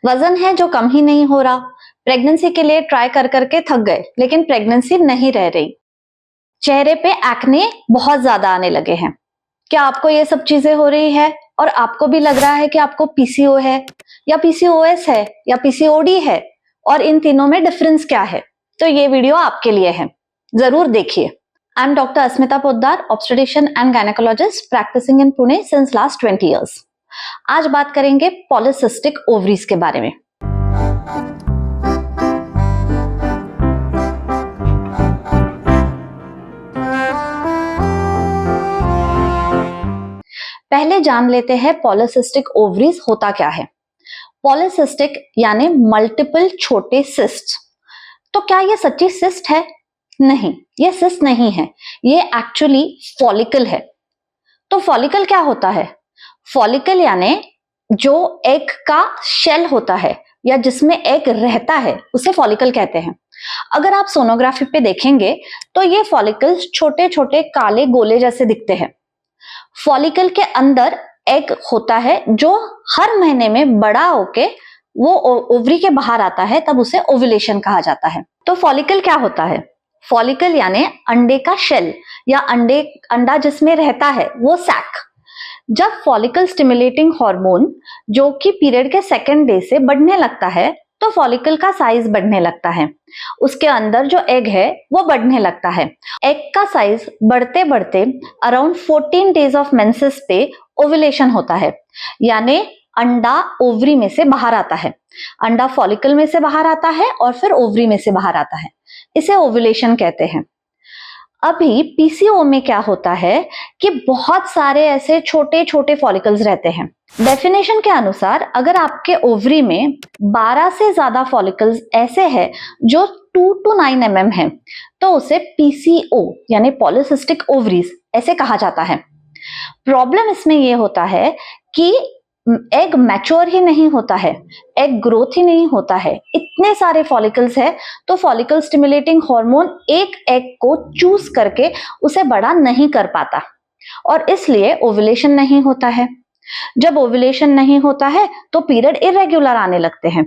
वजन है जो कम ही नहीं हो रहा, प्रेगनेंसी के लिए ट्राई कर करके थक गए लेकिन प्रेगनेंसी नहीं रह रही, चेहरे पे एक्ने बहुत ज्यादा आने लगे हैं। क्या आपको ये सब चीजें हो रही है और आपको भी लग रहा है कि आपको पीसीओ है या पीसीओएस है या पीसीओडी है और इन तीनों में डिफरेंस क्या है, तो ये वीडियो आपके लिए है, जरूर देखिए। I am doctor Asmita Poddar, obstetrician and gynaecologist practising in Pune since last 20 years. आज बात करेंगे पॉलीसिस्टिक ओवरीज के बारे में। पहले जान लेते हैं पॉलीसिस्टिक ओवरीज होता क्या है। पॉलीसिस्टिक यानी मल्टीपल छोटे सिस्ट। तो क्या ये सच्ची सिस्ट है? नहीं, ये सिस्ट नहीं है, ये एक्चुअली फॉलिकल है। तो फॉलिकल क्या होता है? फॉलिकल यानी जो एग का शेल होता है या जिसमें एग रहता है उसे फॉलिकल कहते हैं। अगर आप सोनोग्राफी पे देखेंगे तो ये फॉलिकल्स छोटे छोटे काले गोले जैसे दिखते हैं। फॉलिकल के अंदर एग होता है जो हर महीने में बड़ा होके वो ओवरी के बाहर आता है, तब उसे ओव्यूलेशन कहा जाता है। तो फॉलिकल क्या होता है? फॉलिकल यानी अंडे का शेल या अंडा जिसमें रहता है वो सैक। जब फॉलिकल स्टिमुलेटिंग हार्मोन जो कि पीरियड के सेकेंड डे से बढ़ने लगता है तो फॉलिकल का साइज बढ़ने लगता है, उसके अंदर जो एग है वो बढ़ने लगता है। एग का साइज बढ़ते बढ़ते अराउंड 14 डेज ऑफ मेंसेस पे ओव्यूलेशन होता है, यानी अंडा ओवरी में से बाहर आता है। अंडा फॉलिकल में से बाहर आता है और फिर ओवरी में से बाहर आता है, इसे ओव्यूलेशन कहते हैं। अभी पीसीओ में क्या होता है कि बहुत सारे ऐसे छोटे छोटे फॉलिकल्स रहते हैं। डेफिनेशन के अनुसार अगर आपके ओवरी में 12 से ज्यादा फॉलिकल्स ऐसे हैं जो 2 to 9 mm है तो उसे पीसीओ यानी पॉलीसिस्टिक ओवरीज ऐसे कहा जाता है। प्रॉब्लम इसमें यह होता है कि एग मैच्योर ही नहीं होता है, एग ग्रोथ ही नहीं होता है, इतने सारे फॉलिकल्स है तो फॉलिकल स्टिमुलेटिंग हार्मोन एक एग को चूज करके उसे बड़ा नहीं कर पाता और इसलिए ओव्यूलेशन नहीं होता है। जब ओव्यूलेशन नहीं होता है तो पीरियड इरेगुलर आने लगते हैं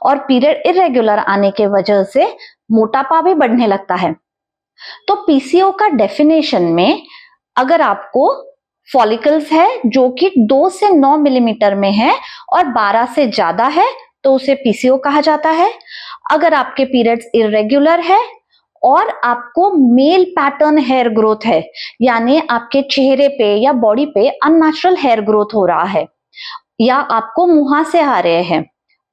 और पीरियड इरेगुलर आने के वजह से मोटापा भी बढ़ने लगता है। तो पीसीओ का डेफिनेशन में अगर आपको फॉलिकल्स है जो कि 2 से 9 मिलीमीटर में है और 12 से ज्यादा है तो उसे पीसीओ कहा जाता है। अगर आपके पीरियड्स इरेगुलर है और आपको मेल पैटर्न हेयर ग्रोथ है, यानी आपके चेहरे पे या बॉडी पे अननेचुरल हेयर ग्रोथ हो रहा है या आपको मुहासे आ रहे हैं,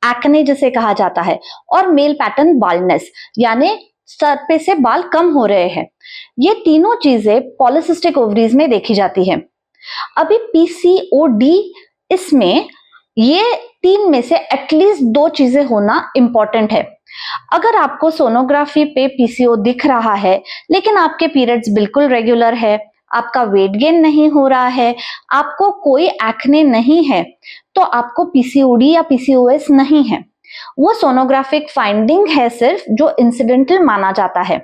एक्ने जिसे कहा जाता है, और मेल पैटर्न बाल्डनेस यानी सर पे से बाल कम हो रहे हैं, ये तीनों चीजें पॉलीसिस्टिक ओवरीज में देखी जाती है। अभी पीसीओडी, इसमें ये 3 में से एटलीस्ट 2 चीजें होना इंपॉर्टेंट है। अगर आपको सोनोग्राफी पे पीसीओ दिख रहा है लेकिन आपके पीरियड्स बिल्कुल रेगुलर है, आपका वेट गेन नहीं हो रहा है, आपको कोई एक्ने नहीं है, तो आपको पीसीओडी या पीसीओएस नहीं है। वो सोनोग्राफिक फाइंडिंग है सिर्फ जो इंसिडेंटल माना जाता है।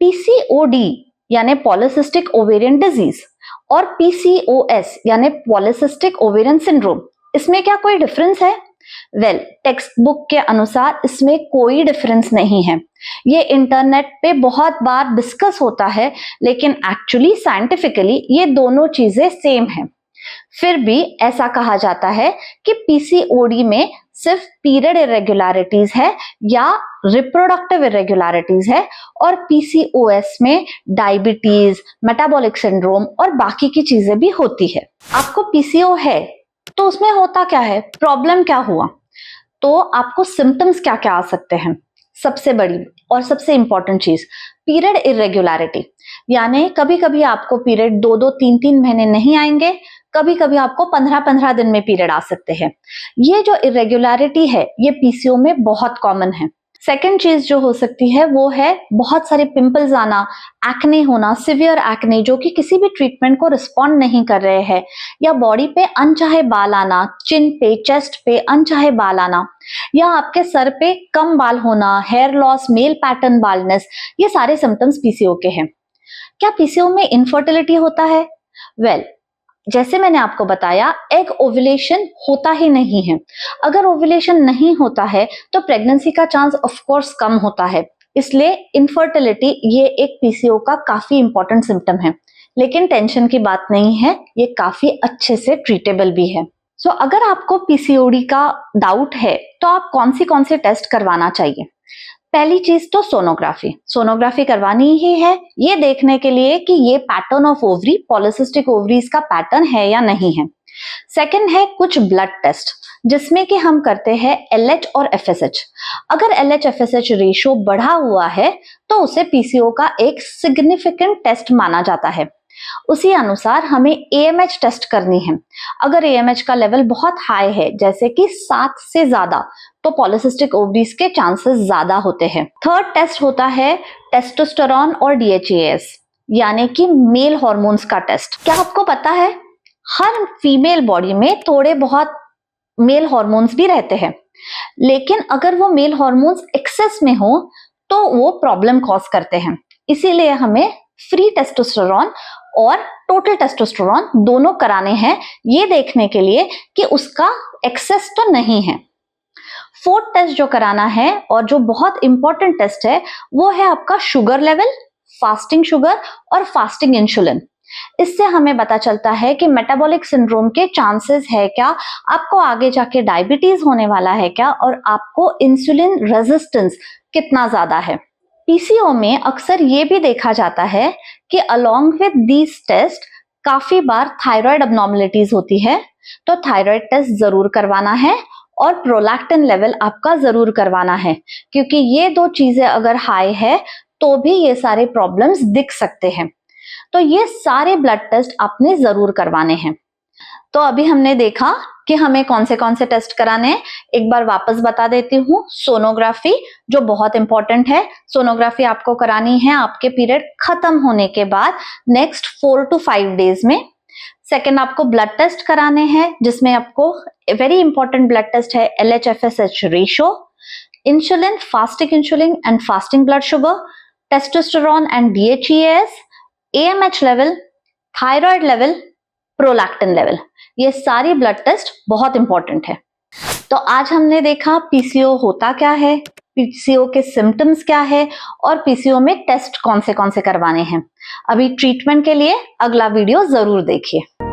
पीसीओडी यानी पॉलीसिस्टिक ओवेरियन डिजीज और पीसीओएस यानी पॉलीसिस्टिक ओवेरियन सिंड्रोम, इसमें क्या कोई डिफरेंस है? वेल, टेक्स्ट बुक के अनुसार इसमें कोई डिफरेंस नहीं है। ये इंटरनेट पे बहुत बार डिस्कस होता है लेकिन एक्चुअली साइंटिफिकली ये दोनों चीजें सेम हैं। फिर भी ऐसा कहा जाता है कि पीसीओडी में सिर्फ पीरियड इरेगुलरिटीज है या रिप्रोडक्टिव इरेगुलरिटीज है और पीसीओएस में डायबिटीज, मेटाबॉलिक सिंड्रोम और बाकी की चीजें भी होती है। आपको पीसीओ है तो उसमें होता क्या है, प्रॉब्लम क्या हुआ, तो आपको सिम्टम्स क्या क्या आ सकते हैं? सबसे बड़ी और सबसे इंपॉर्टेंट चीज पीरियड इरेगुलरिटी, यानी कभी कभी आपको पीरियड 2-2, 3-3 महीने नहीं आएंगे, कभी कभी आपको 15-15 दिन में पीरियड आ सकते हैं। ये जो इरेगुलरिटी है ये पीसीओ में बहुत कॉमन है। सेकेंड चीज जो हो सकती है वो है बहुत सारे पिंपल्स आना, एक्ने होना, सिवियर एक्ने जो कि किसी भी ट्रीटमेंट को रिस्पॉन्ड नहीं कर रहे हैं, या बॉडी पे अनचाहे बाल आना, चिन पे, चेस्ट पे अनचाहे बाल आना, या आपके सर पे कम बाल होना, hair loss, male pattern baldness, ये सारे सिम्टम्स पीसीओ के हैं। क्या पीसीओ में इनफर्टिलिटी होता है? वेल, जैसे मैंने आपको बताया, एग ओव्यूलेशन होता ही नहीं है। अगर ओव्यूलेशन नहीं होता है तो प्रेगनेंसी का चांस ऑफ कोर्स कम होता है। इसलिए इनफर्टिलिटी ये एक पीसीओ का काफी इंपॉर्टेंट सिम्टम है, लेकिन टेंशन की बात नहीं है, ये काफी अच्छे से ट्रीटेबल भी है। सो अगर आपको पीसीओडी का डाउट है तो आप कौन से टेस्ट करवाना चाहिए? पहली चीज तो सोनोग्राफी करवानी ही है, ये देखने के लिए कि ये pattern of ovary, polycystic ovaries का पैटर्न है या नहीं है। सेकंड है कुछ ब्लड टेस्ट, जिसमें कि हम करते हैं LH और FSH। अगर LH FSH रेशियो बढ़ा हुआ है तो उसे पीसीओ का एक सिग्निफिकेंट टेस्ट माना जाता है। उसी अनुसार हमें AMH टेस्ट करनी है। अगर AMH का लेवल बहुत हाई है, जैसे कि 7 से ज्यादा, तो पॉलिसिस्टिक ओवरीज के चांसेस ज्यादा होते हैं। थर्ड टेस्ट होता है टेस्टोस्टेरोन और DHEAS, यानी कि मेल हॉर्मोन्स का टेस्ट। क्या आपको पता है, हर फीमेल बॉडी में थोड़े बहुत मेल हॉर्मोन्स भी रहते हैं, लेकिन अगर वो मेल हॉर्मोन्स एक्सेस में हो तो वो प्रॉब्लम कॉज करते हैं। इसीलिए हमें फ्री टेस्टोस्टेरोन और टोटल टेस्टोस्टेरोन दोनों कराने हैं, ये देखने के लिए कि उसका एक्सेस तो नहीं है। फोर्थ टेस्ट जो कराना है और जो बहुत इंपॉर्टेंट टेस्ट है, वो है आपका शुगर लेवल, फास्टिंग शुगर और फास्टिंग इंसुलिन। इससे हमें पता चलता है कि मेटाबॉलिक सिंड्रोम के चांसेस है क्या, आपको आगे जाके डायबिटीज होने वाला है क्या, और आपको इंसुलिन रेजिस्टेंस कितना ज्यादा है। पीसीओ में अक्सर ये भी देखा जाता है कि अलोंग विद दीज टेस्ट काफी बार थायराइड अबनॉर्मलिटीज होती है, तो थायराइड टेस्ट जरूर करवाना है और प्रोलैक्टिन लेवल आपका जरूर करवाना है, क्योंकि ये दो चीजें अगर हाई है तो भी ये सारे प्रॉब्लम्स दिख सकते हैं। तो ये सारे ब्लड टेस्ट आपने जरूर करवाने हैं। तो अभी हमने देखा कि हमें कौन से टेस्ट कराने हैं। एक बार वापस बता देती हूँ, सोनोग्राफी जो बहुत इंपॉर्टेंट है, सोनोग्राफी आपको करानी है आपके पीरियड खत्म होने के बाद नेक्स्ट 4 to 5 डेज में। सेकेंड, आपको ब्लड टेस्ट कराने हैं, जिसमें आपको वेरी इंपॉर्टेंट ब्लड टेस्ट है LH FSH ratio, insulin, fasting insulin and fasting blood sugar, testosterone and DHEAS, AMH level, thyroid level, prolactin level. ये सारी ब्लड टेस्ट बहुत इंपॉर्टेंट है। तो आज हमने देखा पीसीओ होता क्या है, पीसीओ के सिम्टम्स क्या है, और पीसीओ में टेस्ट कौन से करवाने हैं। अभी ट्रीटमेंट के लिए अगला वीडियो जरूर देखिए।